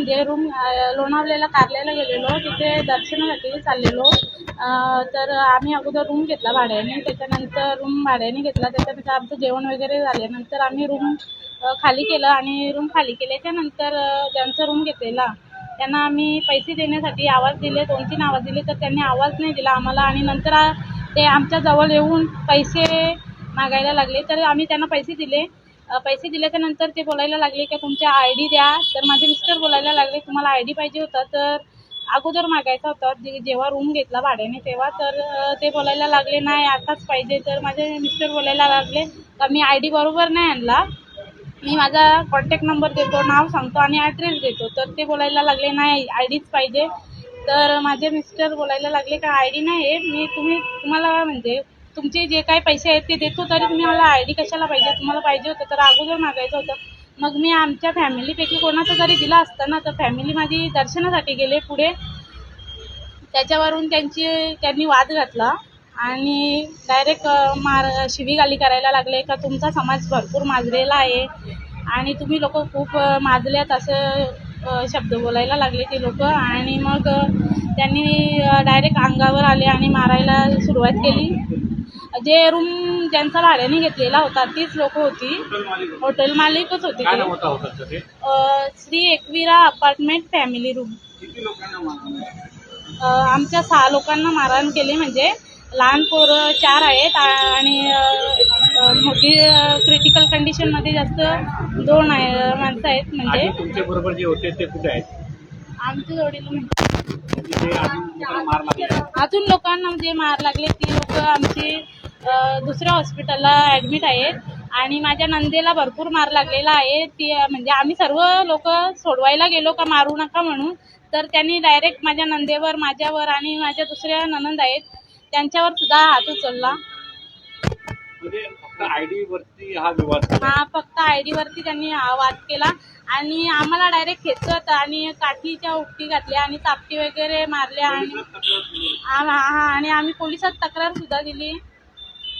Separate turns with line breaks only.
म्हणजे रूम लोणावळ्याला कारल्याला गेलेलो, तिथे दर्शनासाठी चाललेलो. तर आम्ही अगोदर रूम घेतला भाड्याने, त्याच्यानंतर रूम भाड्याने घेतला, त्याच्यानंतर आमचं जेवण वगैरे झाल्यानंतर आम्ही रूम खाली केलं आणि रूम खाली केल्याच्या नंतर ज्यांचा रूम घेतलेला त्यांना आम्ही पैसे देण्यासाठी आवाज दिले, 2-3 आवाज दिले, तर त्यांनी आवाज नाही दिला आम्हाला आणि नंतर ते आमच्या जवळ येऊन पैसे मागायला लागले. तर आम्ही त्यांना पैसे दिले. पैसे दिल्याच्या नंतर ते बोलायला लागले की तुमच्या ID द्या. तर माझे मिस्टर बोलायला लागले तुम्हाला ID पाहिजे होता तर अगोदर मागायचा होता, जेव्हा रूम घेतला भाड्याने तेव्हा. तर ते बोलायला लागले नाही आताच पाहिजे. तर माझे मिस्टर बोलायला लागले का मी ID बरोबर नाही आणला, मी माझा कॉन्टॅक्ट नंबर देतो, नाव सांगतो आणि ॲड्रेस देतो. तर ते बोलायला लागले नाही IDच पाहिजे. तर माझे मिस्टर बोलायला लागले का ID नाही आहे, मी तुम्हाला म्हणजे तुमचे जे काही पैसे आहेत ते देतो, तरी तुम्ही मला ID कशाला पाहिजे, तुम्हाला पाहिजे होतं तर अगोदर मागायचं होतं. मग मी आमच्या फॅमिलीपैकी कोणाचा जरी दिला असता ना, तर फॅमिली माझी दर्शनासाठी गेले पुढे. त्याच्यावरून त्यांनी वाद घातला आणि डायरेक्ट शिवीगाळी करायला लागले का तुमचा समाज भरपूर माजलेला आहे आणि तुम्ही लोक खूप माजल्यात, असं शब्द बोलायला लागले ते लोक. आणि मग त्यांनी डायरेक्ट अंगावर आले आणि मारायला सुरुवात केली. जे रूम ज्यांचा भाड्याने घेतलेला होता तीच लोक होती, हॉटेल मालिकच होती. Shri Ekvira apartment family room. आमच्या 6 लोकांना मारहाण केली, म्हणजे लहान पोरं 4 आहेत आणि मोठी क्रिटिकल कंडिशनमध्ये जास्त 2 माणसं आहेत. म्हणजे
तुमच्या बरोबर जे होते ते कुठे आहेत?
आमच्या जोडीला अजून लोकांना जे मार लागले ती लोक आमची दुसऱ्या हॉस्पिटलला ॲडमिट आहेत आणि माझ्या नंदेला भरपूर मार लागलेला आहे. ती म्हणजे आम्ही सर्व लोक सोडवायला गेलो का मारू नका म्हणून, तर त्यांनी डायरेक्ट माझ्या नंदेवर, माझ्यावर आणि माझ्या दुसऱ्या ननंद आहेत त्यांच्यावर सुद्धा हात उचलला.
फक्त ID वरती हा विवाद?
हा, फक्त ID वरती त्यांनी वाद केला आणि आम्हाला डायरेक्ट खेचत आणि काठीच्या उपटी घातल्या आणि चापटी वगैरे मारल्या आणि आम्ही पोलिसात तक्रार सुद्धा दिली.